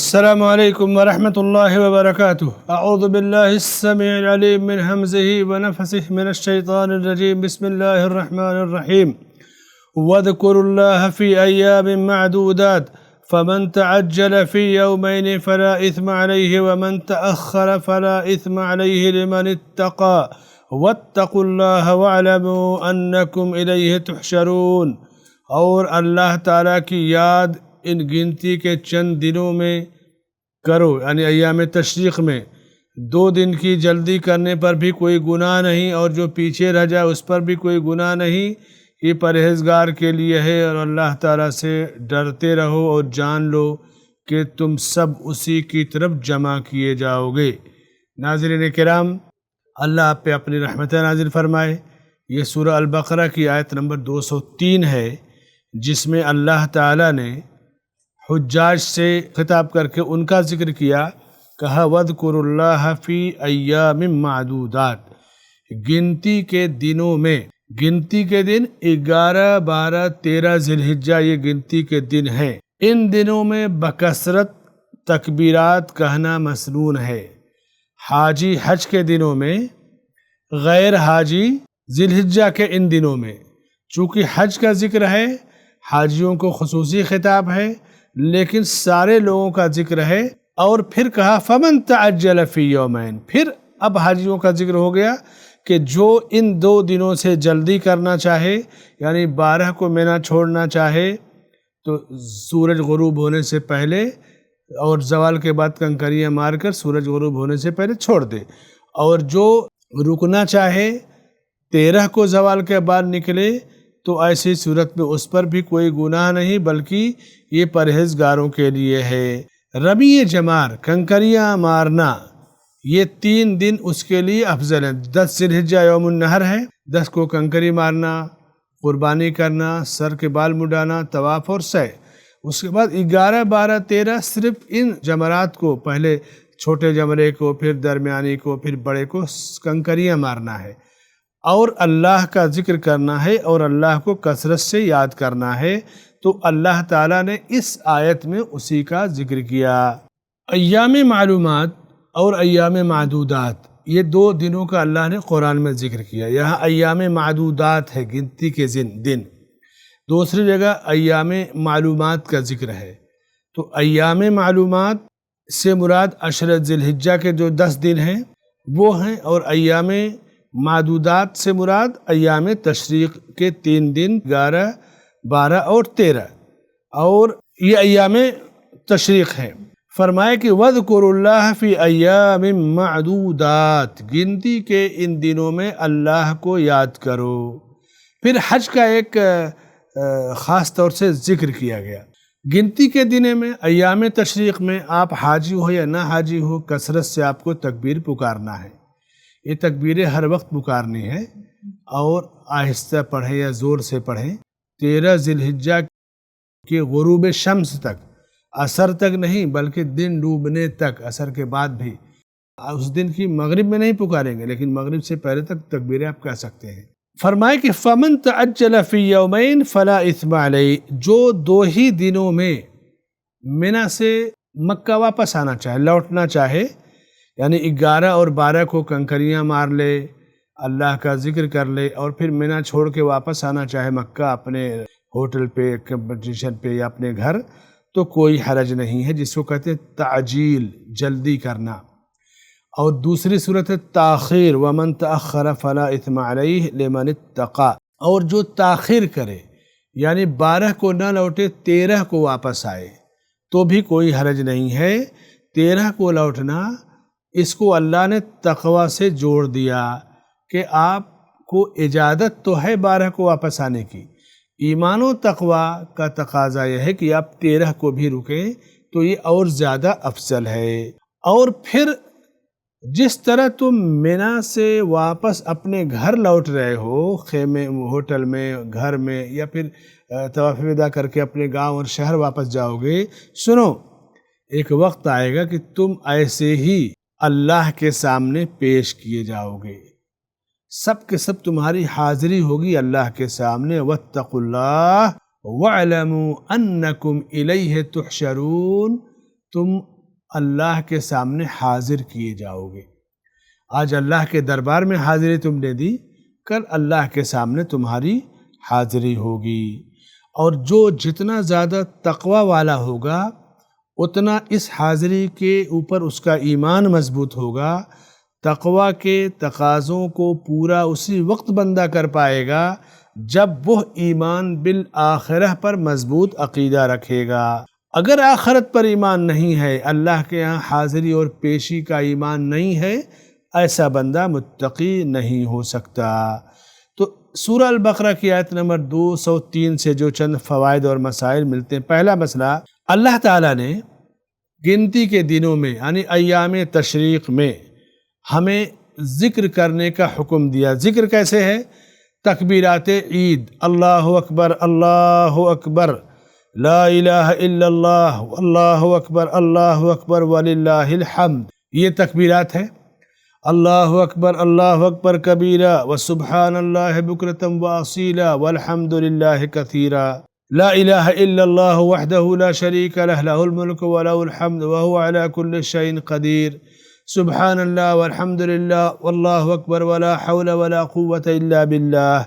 السلام علیکم ورحمۃ اللہ وبرکاتہ۔ اعوذ باللہ السمیع العلیم من حمزہ ونفثہ من الشیطان الرجیم۔ بسم اللہ الرحمن الرحیم۔ واذکروا اللہ فی ایام معدودات فمن تعجل فی یومین فلا اثم علیہ ومن تأخر فلا اثم علیہ لمن اتقى واتقوا اللہ واعلموا انکم الیہ تحشرون۔ اور اللہ تعالیٰ کی یاد ان گنتی کے چند دنوں میں کرو، یعنی ایام تشریق میں 2 دن کی جلدی کرنے پر بھی کوئی گناہ نہیں، اور جو پیچھے رہ جائے اس پر بھی کوئی گناہ نہیں۔ یہ پرہیزگار کے لیے ہے، اور اللہ تعالیٰ سے ڈرتے رہو اور جان لو کہ تم سب اسی کی طرف جمع کیے جاؤ گے۔ ناظرین کرام، اللہ آپ پہ اپنی رحمت نازل فرمائے۔ یہ سورہ البقرہ کی آیت نمبر 203 ہے، جس میں اللہ تعالیٰ نے حجاج سے خطاب کر کے ان کا ذکر کیا، کہا وَاذْكُرُوا اللَّهَ فِي أَيَّامٍ مَعْدُودَاتٍ، گنتی کے دنوں میں۔ گنتی کے دن 11، 12، 13 ذی الحجہ یہ گنتی کے دن ہیں۔ ان دنوں میں بکثرت تکبیرات کہنا مسنون ہے۔ حاجی حج کے دنوں میں، غیر حاجی ذی الحجہ کے ان دنوں میں۔ چونکہ حج کا ذکر ہے، حاجیوں کو خصوصی خطاب ہے، لیکن سارے لوگوں کا ذکر ہے۔ اور پھر کہا فمن تعجل فی یومین، پھر اب حاجیوں کا ذکر ہو گیا کہ جو ان 2 دنوں سے جلدی کرنا چاہے، یعنی 12 کو مینا چھوڑنا چاہے تو سورج غروب ہونے سے پہلے، اور زوال کے بعد کنکریاں مار کر سورج غروب ہونے سے پہلے چھوڑ دے، اور جو رکنا چاہے 13 کو زوال کے بعد نکلے تو ایسی صورت میں اس پر بھی کوئی گناہ نہیں، بلکہ یہ پرہیزگاروں کے لیے ہے۔ رمی جمار، کنکریاں مارنا، یہ 3 دن اس کے لیے افضل ہیں۔ 10 ذی الحجہ یوم النحر ہے، 10 کو کنکری مارنا، قربانی کرنا، سر کے بال مڈانا، طواف اور سعی۔ اس کے بعد 11، 12، 13 صرف ان جمرات کو، پہلے چھوٹے جمرے کو، پھر درمیانی کو، پھر بڑے کو کنکریاں مارنا ہے، اور اللہ کا ذکر کرنا ہے، اور اللہ کو کثرت سے یاد کرنا ہے۔ تو اللہ تعالیٰ نے اس آیت میں اسی کا ذکر کیا۔ ایام معلومات اور ایام معدودات، یہ 2 دنوں کا اللہ نے قرآن میں ذکر کیا۔ یہاں ایام معدودات ہے، گنتی کے دن، دوسری جگہ ایام معلومات کا ذکر ہے۔ تو ایام معلومات سے مراد عشرۃ ذی الحجہ کے جو 10 دن ہیں وہ ہیں، اور ایام معدودات سے مراد ایام تشریق کے 3 دن 11، 12 اور 13، اور یہ ایام تشریق ہیں۔ فرمائے کہ وَاذْكُرُوا اللَّهَ فِي أَيَّامٍ مَعْدُودَاتٍ، گنتی کے ان دنوں میں اللہ کو یاد کرو۔ پھر حج کا ایک خاص طور سے ذکر کیا گیا۔ گنتی کے دنوں میں، ایام تشریق میں، آپ حاجی ہو یا نہ حاجی ہو، کثرت سے آپ کو تکبیر پکارنا ہے۔ یہ تکبیریں ہر وقت پکارنی ہے، اور آہستہ پڑھیں یا زور سے پڑھیں۔ 13 ذی الحجہ کے غروب شمس تک، عصر تک نہیں بلکہ دن ڈوبنے تک، عصر کے بعد بھی۔ اس دن کی مغرب میں نہیں پکاریں گے، لیکن مغرب سے پہلے تک تکبیریں آپ کہہ سکتے ہیں۔ فرمائے کہ فمن تعجل فی یومین فلا اثم علیہ، جو 2 ہی دنوں میں منا سے مکہ واپس آنا چاہے، لوٹنا چاہے، یعنی 11 اور 12 کو کنکریاں مار لے، اللہ کا ذکر کر لے، اور پھر منا چھوڑ کے واپس آنا چاہے مکہ، اپنے ہوٹل پہ، کمپٹیشن پہ، یا اپنے گھر، تو کوئی حرج نہیں ہے، جس کو کہتے ہیں تعجیل، جلدی کرنا۔ اور دوسری صورت ہے تاخیر، ومن تأخر فلا اثم علیہ لمن اتقى، اور جو تاخیر کرے، یعنی 12 کو نہ لوٹے، 13 کو واپس آئے تو بھی کوئی حرج نہیں ہے۔ 13 کو لوٹنا، اس کو اللہ نے تقوی سے جوڑ دیا کہ آپ کو اجازت تو ہے 12 کو واپس آنے کی۔ ایمان و تقوی کا تقاضا یہ ہے کہ آپ 13 کو بھی رکیں، تو یہ اور زیادہ افضل ہے۔ اور پھر جس طرح تم منا سے واپس اپنے گھر لوٹ رہے ہو، خیمے، ہوٹل میں، گھر میں، یا پھر طواف وداع کر کے اپنے گاؤں اور شہر واپس جاؤ گے، سنو، ایک وقت آئے گا کہ تم ایسے ہی اللہ کے سامنے پیش کیے جاؤ گے، سب کے سب تمہاری حاضری ہوگی اللہ کے سامنے۔ واتقوا اللہ واعلموا انکم الیہ تحشرون، تم اللہ کے سامنے حاضر کیے جاؤ گے۔ آج اللہ کے دربار میں حاضری تم نے دی، کل اللہ کے سامنے تمہاری حاضری ہوگی۔ اور جو جتنا زیادہ تقوی والا ہوگا اتنا اس حاضری کے اوپر اس کا ایمان مضبوط ہوگا، تقوی کے تقاضوں کو پورا اسی وقت بندہ کر پائے گا جب وہ ایمان بالآخرہ پر مضبوط عقیدہ رکھے گا۔ اگر آخرت پر ایمان نہیں ہے، اللہ کے ہاں حاضری اور پیشی کا ایمان نہیں ہے، ایسا بندہ متقی نہیں ہو سکتا۔ تو سورہ البقرہ کی آیت نمبر 203 سے جو چند فوائد اور مسائل ملتے ہیں۔ پہلا مسئلہ، اللہ تعالیٰ نے گنتی کے دنوں میں یعنی ایام تشریق میں ہمیں ذکر کرنے کا حکم دیا۔ ذکر کیسے ہے؟ تکبیرات عید، اللہ اکبر اللہ اکبر، لا الہ الا اللہ، اللہ اکبر وللہ الحمد، یہ تکبیرات ہے۔ اللہ اکبر کبیرہ وسبحان اللہ بکرۃ واصیلا والحمد للہ کثیرا، لا الہ الا اللہ وحدہ لا شریک لہ، لہ الملک ولہ الحمد وہو علی کل شیء قدیر، سبحان اللہ والحمد للہ واللہ اکبر ولا حول ولا قوۃ الا باللہ۔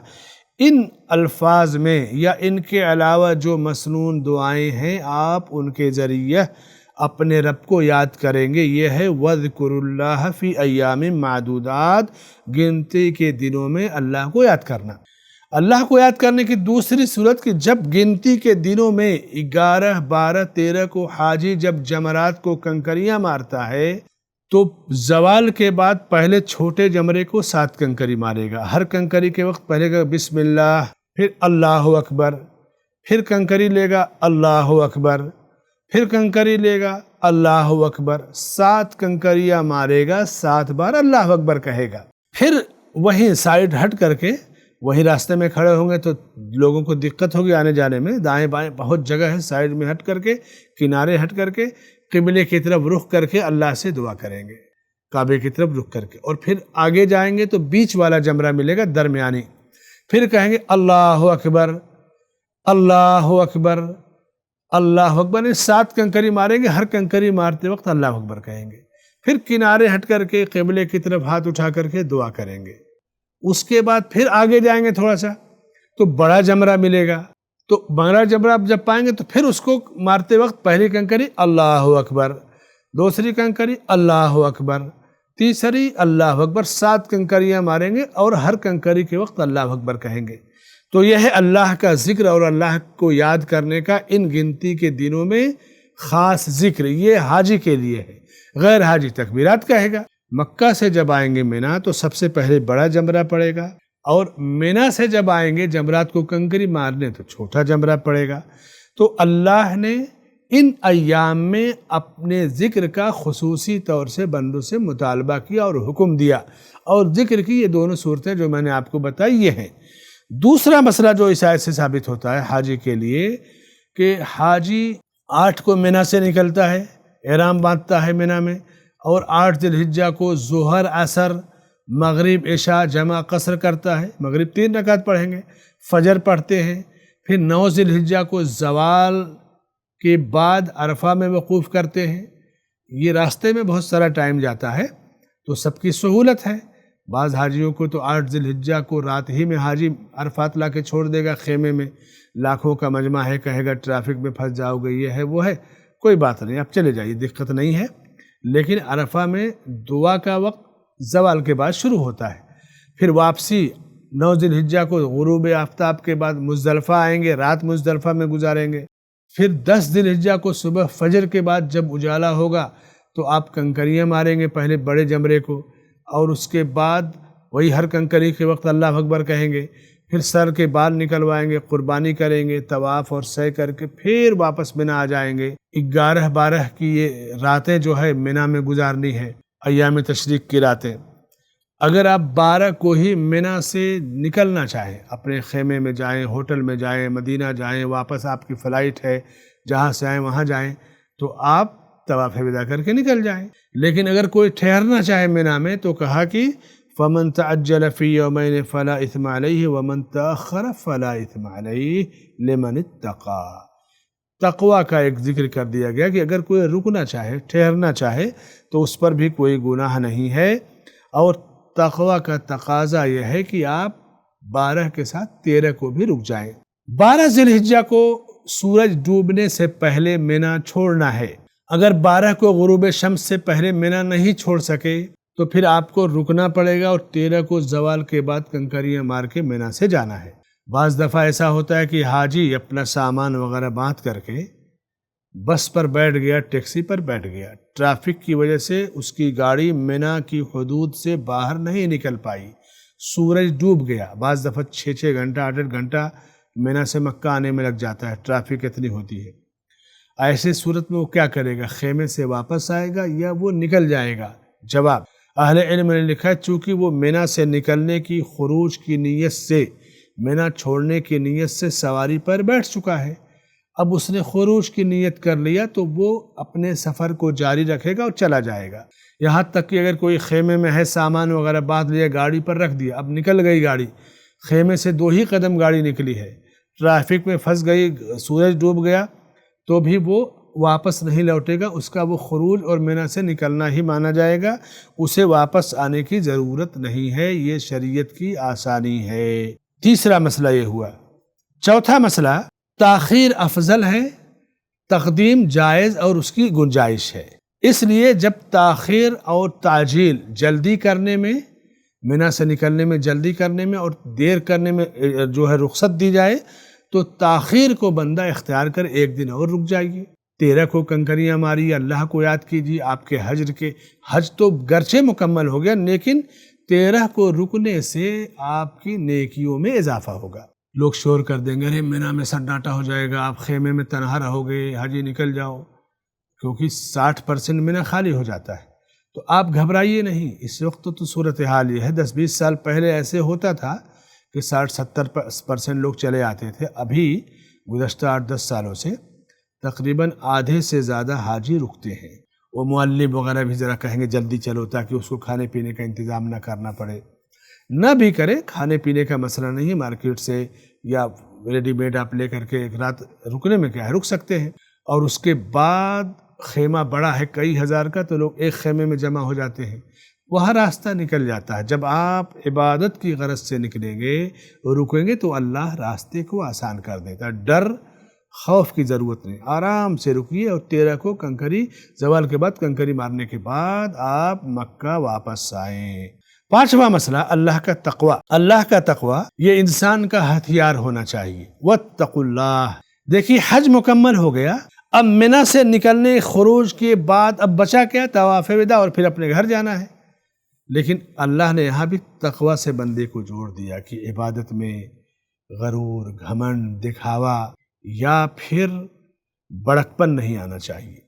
ان الفاظ میں یا ان کے علاوہ جو مسنون دعائیں ہیں، آپ ان کے ذریعے اپنے رب کو یاد کریں گے۔ یہ ہے وَاذْكُرُوا اللَّهَ فِي أَيَّامٍ مَعْدُودَاتٍ، گنتی کے دنوں میں اللہ کو یاد کرنا۔ اللہ کو یاد کرنے کی دوسری صورت کہ جب گنتی کے دنوں میں 11، 12، 13 کو حاجی جب جمرات کو کنکریاں مارتا ہے تو زوال کے بعد پہلے چھوٹے جمرے کو 7 کنکری مارے گا۔ ہر کنکری کے وقت پہلے گا بسم اللہ، پھر اللہ اکبر، پھر کنکری لے گا اللہ اکبر، پھر کنکری لے گا اللہ اکبر، 7 کنکریاں مارے گا، 7 بار اللہ اکبر کہے گا۔ پھر وہیں سائیڈ ہٹ کر کے وہیں راستے میں کھڑے ہوں گے تو لوگوں کو دقت ہوگی آنے جانے میں، دائیں بائیں بہت جگہ ہے، سائیڈ میں ہٹ کر کے، کنارے ہٹ کر کے، قبلے کی طرف رخ کر کے اللہ سے دعا کریں گے، کعبے کی طرف رخ کر کے، اور پھر آگے جائیں گے تو بیچ والا جمرہ ملے گا درمیانی، پھر کہیں گے اللہ اکبر اللہ اکبر اللہ اکبر، 7 کنکری ماریں گے، ہر کنکری مارتے وقت اللہ اکبر کہیں گے، پھر کنارے ہٹ کر کے قبلے کی طرف ہاتھ اٹھا کر کے دعا کریں گے۔ اس کے بعد پھر آگے جائیں گے تھوڑا سا تو بڑا جمرہ ملے گا، تو بڑا جمرہ جب پائیں گے تو پھر اس کو مارتے وقت پہلی کنکری اللہ اکبر، دوسری کنکری اللہ اکبر، تیسری اللہ اکبر، 7 کنکریاں ماریں گے اور ہر کنکری کے وقت اللہ اکبر کہیں گے۔ تو یہ ہے اللہ کا ذکر اور اللہ کو یاد کرنے کا ان گنتی کے دنوں میں خاص ذکر، یہ حاجی کے لیے ہے۔ غیر حاجی تکبیرات کہے گا۔ مکہ سے جب آئیں گے مینا تو سب سے پہلے بڑا جمرہ پڑے گا، اور مینا سے جب آئیں گے جمرات کو کنکری مارنے تو چھوٹا جمرہ پڑے گا۔ تو اللہ نے ان ایام میں اپنے ذکر کا خصوصی طور سے بندوں سے مطالبہ کیا اور حکم دیا، اور ذکر کی یہ دونوں صورتیں جو میں نے آپ کو بتائی یہ ہیں۔ دوسرا مسئلہ جو اس آیت سے ثابت ہوتا ہے حاجی کے لیے کہ حاجی 8 کو مینا سے نکلتا ہے، احرام باندھتا ہے مینا میں، اور 8 ذی الحجہ کو ظہر عصر مغرب عشاء جمع قصر کرتا ہے، مغرب 3 رکعت پڑھیں گے، فجر پڑھتے ہیں، پھر 9 ذی الحجہ کو زوال کے بعد عرفہ میں وقوف کرتے ہیں۔ یہ راستے میں بہت سارا ٹائم جاتا ہے تو سب کی سہولت ہے۔ بعض حاجیوں کو تو 8 ذی الحجہ کو رات ہی میں حاجی عرفات لا کے چھوڑ دے گا خیمے میں، لاکھوں کا مجمع ہے، کہے گا ٹریفک میں پھنس جاؤ گے، یہ ہے وہ ہے، کوئی بات نہیں، اب چلے جائیے، دقت نہیں ہے۔ لیکن عرفہ میں دعا کا وقت زوال کے بعد شروع ہوتا ہے، پھر واپسی 9 ذی الحجہ کو غروب آفتاب کے بعد مزدلفہ آئیں گے، رات مزدلفہ میں گزاریں گے، پھر 10 ذی الحجہ کو صبح فجر کے بعد جب اجالا ہوگا تو آپ کنکریاں ماریں گے پہلے بڑے جمرے کو، اور اس کے بعد وہی ہر کنکری کے وقت اللہ اکبر کہیں گے، پھر سر کے بال نکلوائیں گے، قربانی کریں گے، طواف اور سعی کر کے پھر واپس مینا آ جائیں گے۔ 11، 12 کی یہ راتیں جو ہے مینا میں گزارنی ہے، ایام تشریق کی راتیں۔ اگر آپ 12 کو ہی مینا سے نکلنا چاہیں، اپنے خیمے میں جائیں، ہوٹل میں جائیں، مدینہ جائیں، واپس آپ کی فلائٹ ہے، جہاں سے آئیں وہاں جائیں، تو آپ طواف وداع کر کے نکل جائیں۔ لیکن اگر کوئی ٹھہرنا چاہے مینا میں تو کہا کہ فَمَن تَعَجَّلَ فِي يَوْمَيْنِ فَلَا إِثْمَ عَلَيْهِ وَمَن تَأَخَّرَ فَلَا إِثْمَ عَلَيْهِ لِمَنِ اتَّقَى۔ تقوی کا ایک ذکر کر دیا گیا کہ اگر کوئی رکنا چاہے، ٹھہرنا چاہے تو اس پر بھی کوئی گناہ نہیں ہے، اور تقوی کا تقاضا یہ ہے کہ آپ 12 کے ساتھ 13 کو بھی رک جائیں۔ 12 ذی الحجہ کو سورج ڈوبنے سے پہلے منی چھوڑنا ہے۔ اگر 12 کو غروب شمس سے پہلے منی نہیں چھوڑ سکے تو پھر آپ کو رکنا پڑے گا، اور 13 کو زوال کے بعد کنکریاں مار کے منی سے جانا ہے۔ بعض دفعہ ایسا ہوتا ہے کہ حاجی اپنا سامان وغیرہ باندھ کر کے بس پر بیٹھ گیا، ٹیکسی پر بیٹھ گیا، ٹریفک کی وجہ سے اس کی گاڑی منی کی حدود سے باہر نہیں نکل پائی، سورج ڈوب گیا۔ بعض دفعہ 6 گھنٹہ 8 گھنٹہ منی سے مکہ آنے میں لگ جاتا ہے، ٹریفک اتنی ہوتی ہے۔ ایسے صورت میں وہ کیا کرے گا؟ خیمے سے واپس آئے گا یا وہ نکل جائے گا؟ جواب، اہل علم نے لکھا ہے چونکہ وہ منی سے نکلنے کی، خروج کی نیت سے، منی چھوڑنے کی نیت سے سواری پر بیٹھ چکا ہے، اب اس نے خروج کی نیت کر لیا تو وہ اپنے سفر کو جاری رکھے گا اور چلا جائے گا۔ یہاں تک کہ اگر کوئی خیمے میں ہے، سامان وغیرہ باندھ لیا، گاڑی پر رکھ دیا، اب نکل گئی گاڑی، خیمے سے 2 ہی قدم گاڑی نکلی ہے، ٹریفک میں پھنس گئی، سورج ڈوب گیا، تو بھی وہ واپس نہیں لوٹے گا، اس کا وہ خروج اور منی سے نکلنا ہی مانا جائے گا، اسے واپس آنے کی ضرورت نہیں ہے۔ یہ شریعت کی آسانی ہے۔ تیسرا مسئلہ یہ ہوا۔ چوتھا مسئلہ، تاخیر افضل ہے، تقدیم جائز اور اس کی گنجائش ہے۔ اس لیے جب تاخیر اور تعجیل، جلدی کرنے میں، منی سے نکلنے میں جلدی کرنے میں اور دیر کرنے میں جو ہے رخصت دی جائے، تو تاخیر کو بندہ اختیار کر 1 دن اور رک جائیے۔ 13 کو کنکریاں ماری، اللہ کو یاد کیجیے، آپ کے حج تو گرچہ مکمل ہو گیا، لیکن 13 کو رکنے سے آپ کی نیکیوں میں اضافہ ہوگا۔ لوگ شور کر دیں گے، ارے منی میں سناٹا ہو جائے گا، آپ خیمے میں تنہا رہو گے، حاجی نکل جاؤ، کیونکہ 60% منی خالی ہو جاتا ہے۔ تو آپ گھبرائیے نہیں، اس وقت تو صورتحال یہ ہے، 10-20 سال پہلے ایسے ہوتا تھا کہ 60-70% لوگ چلے آتے تھے، ابھی گزشتہ 8-10 سالوں سے تقریباً آدھے سے زیادہ حاجی رکتے ہیں۔ وہ معلم وغیرہ بھی ذرا کہیں گے جلدی چلو تاکہ اس کو کھانے پینے کا انتظام نہ کرنا پڑے، نہ بھی کرے، کھانے پینے کا مسئلہ نہیں، مارکیٹ سے یا ریڈی میڈ آپ لے کر کے ایک رات رکنے میں کیا ہے، رک سکتے ہیں۔ اور اس کے بعد خیمہ بڑا ہے کئی ہزار کا، تو لوگ ایک خیمے میں جمع ہو جاتے ہیں، وہاں راستہ نکل جاتا ہے۔ جب آپ عبادت کی غرض سے نکلیں گے، رکیں گے، تو اللہ راستے کو آسان کر دیتا ہے۔ ڈر خوف کی ضرورت نہیں، آرام سے رکیے، اور 13 کو کنکری زوال کے بعد کنکری مارنے کے بعد آپ مکہ واپس آئیں۔ 5واں مسئلہ، اللہ کا تقوی۔ اللہ کا تقوی یہ انسان کا ہتھیار ہونا چاہیے۔ واتقوا اللہ۔ دیکھیے حج مکمل ہو گیا، اب منی سے نکلنے خروج کے بعد اب بچا کیا؟ طواف وداع، اور پھر اپنے گھر جانا ہے۔ لیکن اللہ نے یہاں بھی تقوی سے بندے کو جوڑ دیا کہ عبادت میں غرور، گھمنڈ، دکھاوا یا پھر بڑکپن نہیں آنا چاہیے۔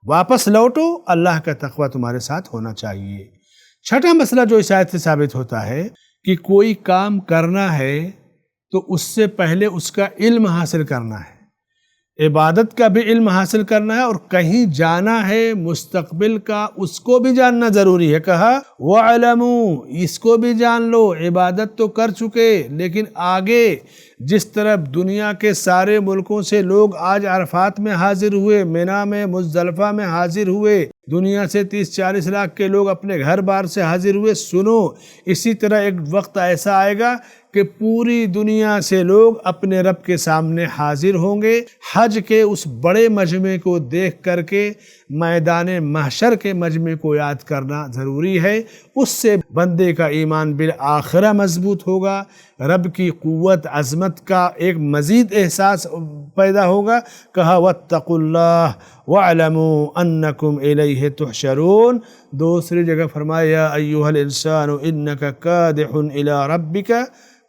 واپس لوٹو، اللہ کا تقوی تمہارے ساتھ ہونا چاہیے۔ 6واں مسئلہ جو اس آیت سے ثابت ہوتا ہے کہ کوئی کام کرنا ہے تو اس سے پہلے اس کا علم حاصل کرنا ہے، عبادت کا بھی علم حاصل کرنا ہے، اور کہیں جانا ہے مستقبل کا اس کو بھی جاننا ضروری ہے۔ کہا وَعْلَمُوا، اس کو بھی جان لو، عبادت تو کر چکے، لیکن آگے جس طرح دنیا کے سارے ملکوں سے لوگ آج عرفات میں حاضر ہوئے، منی میں، مزدلفہ میں حاضر ہوئے، دنیا سے 30-40 لاکھ کے لوگ اپنے گھر بار سے حاضر ہوئے، سنو، اسی طرح ایک وقت ایسا آئے گا کہ پوری دنیا سے لوگ اپنے رب کے سامنے حاضر ہوں گے۔ حج کے اس بڑے مجمع کو دیکھ کر کے میدان محشر کے مجمع کو یاد کرنا ضروری ہے، اس سے بندے کا ایمان بالآخرہ مضبوط ہوگا، رب کی قوت عظمت کا ایک مزید احساس پیدا ہوگا۔ کہا واتقوا اللہ وَاعْلَمُوا أَنَّكُمْ إِلَيْهِ تُحْشَرُونَ۔ دوسری جگہ فرمایا یا ایھا الانسان انک کادح الی ربک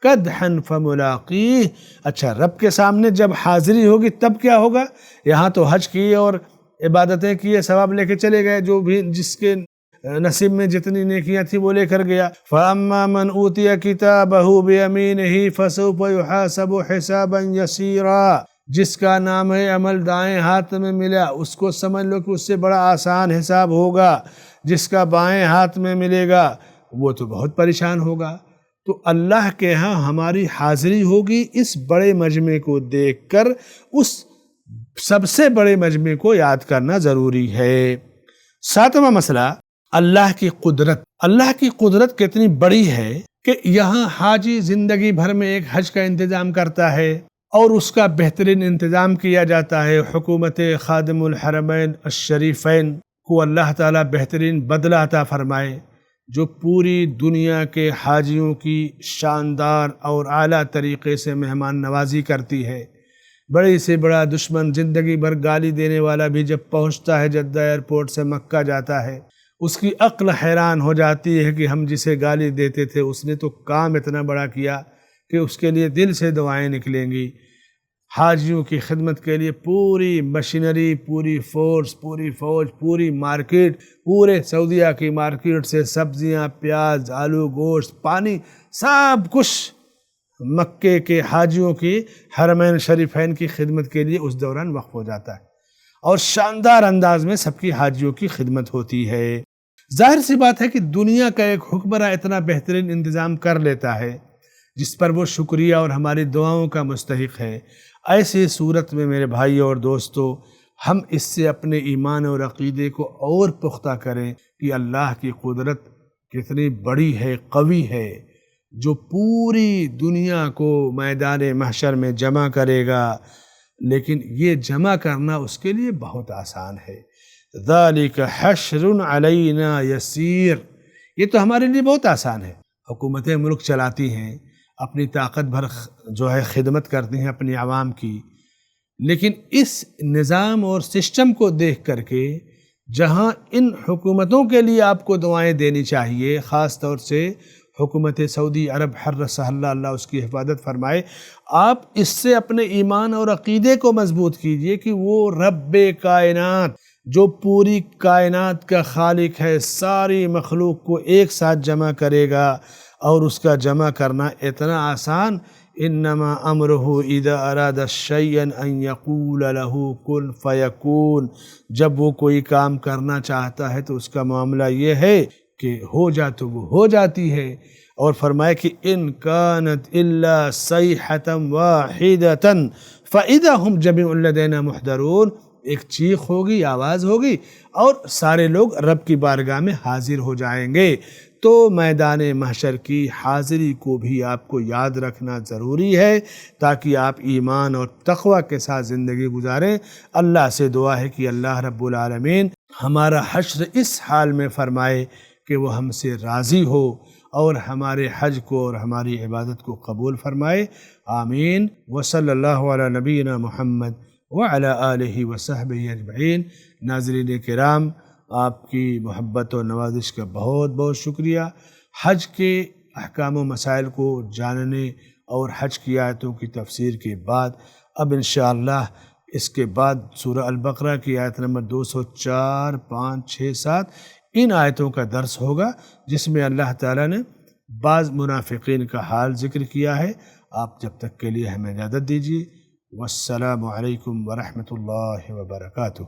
کدحا فملاقیہ۔ اچھا، رب کے سامنے جب حاضری ہوگی تب کیا ہوگا؟ یہاں تو حج کیے اور عبادتیں کیے، ثواب لے کے چلے گئے، جو بھی جس کے نصیب میں جتنی نیکیاں تھی وہ لے کر گیا۔ فَأَمَّا مَنْ أُوتِيَ كِتَابَهُ بِيَمِينِهِ فَسَوْفَ يُحَاسَبُ حِسَابًا يَسِيرًا۔ جس کا نام عمل دائیں ہاتھ میں ملا، اس کو سمجھ لو کہ اس سے بڑا آسان حساب ہوگا۔ جس کا بائیں ہاتھ میں ملے گا وہ تو بہت پریشان ہوگا۔ تو اللہ کے ہاں ہماری حاضری ہوگی اس بڑے مجمع کو دیکھ کر، اس سب سے بڑے مجمع کو یاد کرنا ضروری ہے۔ ساتواں مسئلہ اللہ کی قدرت۔ اللہ کی قدرت کتنی بڑی ہے کہ یہاں حاجی زندگی بھر میں ایک حج کا انتظام کرتا ہے اور اس کا بہترین انتظام کیا جاتا ہے۔ حکومت خادم الحرمین الشریفین کو اللہ تعالیٰ بہترین بدلہ عطا فرمائے، جو پوری دنیا کے حاجیوں کی شاندار اور اعلیٰ طریقے سے مہمان نوازی کرتی ہے۔ بڑی سے بڑا دشمن زندگی بھر گالی دینے والا بھی جب پہنچتا ہے جدہ ایئرپورٹ سے مکہ جاتا ہے، اس کی عقل حیران ہو جاتی ہے کہ ہم جسے گالی دیتے تھے اس نے تو کام اتنا بڑا کیا کہ اس کے لیے دل سے دعائیں نکلیں گی۔ حاجیوں کی خدمت کے لیے پوری مشینری، پوری فورس، پوری فوج، پوری مارکیٹ، پورے سعودیہ کی مارکیٹ سے سبزیاں، پیاز، آلو، گوشت، پانی، سب کچھ مکے کے حاجیوں کی حرمین شریفین کی خدمت کے لیے اس دوران وقف ہو جاتا ہے اور شاندار انداز میں سب کی حاجیوں کی خدمت ہوتی ہے۔ ظاہر سی بات ہے کہ دنیا کا ایک حکمراں اتنا بہترین انتظام کر لیتا ہے جس پر وہ شکریہ اور ہماری دعاؤں کا مستحق ہے۔ ایسی صورت میں میرے بھائی اور دوستو، ہم اس سے اپنے ایمان اور عقیدے کو اور پختہ کریں کہ اللہ کی قدرت کتنی بڑی ہے، قوی ہے، جو پوری دنیا کو میدان محشر میں جمع کرے گا، لیکن یہ جمع کرنا اس کے لیے بہت آسان ہے۔ ذالک حشر علینا یسیر، یہ تو ہمارے لیے بہت آسان ہے۔ حکومتیں ملک چلاتی ہیں، اپنی طاقت بھر خدمت کرتی ہیں اپنی عوام کی، لیکن اس نظام اور سسٹم کو دیکھ کر کے جہاں ان حکومتوں کے لیے آپ کو دعائیں دینی چاہیے، خاص طور سے حکومت سعودی عرب حرسہ اللہ، اللہ اس کی حفاظت فرمائے، آپ اس سے اپنے ایمان اور عقیدے کو مضبوط کیجئے کہ وہ رب کائنات جو پوری کائنات کا خالق ہے، ساری مخلوق کو ایک ساتھ جمع کرے گا، اور اس کا جمع کرنا اتنا آسان، انما امرہ اذا اراد شیئا ان یقول له کن فیکون، جب وہ کوئی کام کرنا چاہتا ہے تو اس کا معاملہ یہ ہے کہ ہو جا تو وہ ہو جاتی ہے۔ اور فرمایا کہ ان کانت الا صیحۃ واحدۃ فاذا هم جميع لدینا محضرون، ایک چیخ ہوگی، آواز ہوگی اور سارے لوگ رب کی بارگاہ میں حاضر ہو جائیں گے۔ تو میدان محشر کی حاضری کو بھی آپ کو یاد رکھنا ضروری ہے تاکہ آپ ایمان اور تقوی کے ساتھ زندگی گزاریں۔ اللہ سے دعا ہے کہ اللہ رب العالمین ہمارا حشر اس حال میں فرمائے کہ وہ ہم سے راضی ہو اور ہمارے حج کو اور ہماری عبادت کو قبول فرمائے، آمین۔ وصلی اللہ علی نبینا محمد وعلی آلہ وصحبہ اجمعین۔ ناظرین کرام، آپ کی محبت و نوازش کا بہت بہت شکریہ۔ حج کے احکام و مسائل کو جاننے اور حج کی آیتوں کی تفسیر کے بعد اب انشاءاللہ اس کے بعد سورہ البقرہ کی آیت نمبر 204، 5، 6، 7 ان آیتوں کا درس ہوگا، جس میں اللہ تعالیٰ نے بعض منافقین کا حال ذکر کیا ہے۔ آپ جب تک کے لیے ہمیں اجازت دیجیے۔ والسلام علیکم ورحمۃ اللہ وبرکاتہ۔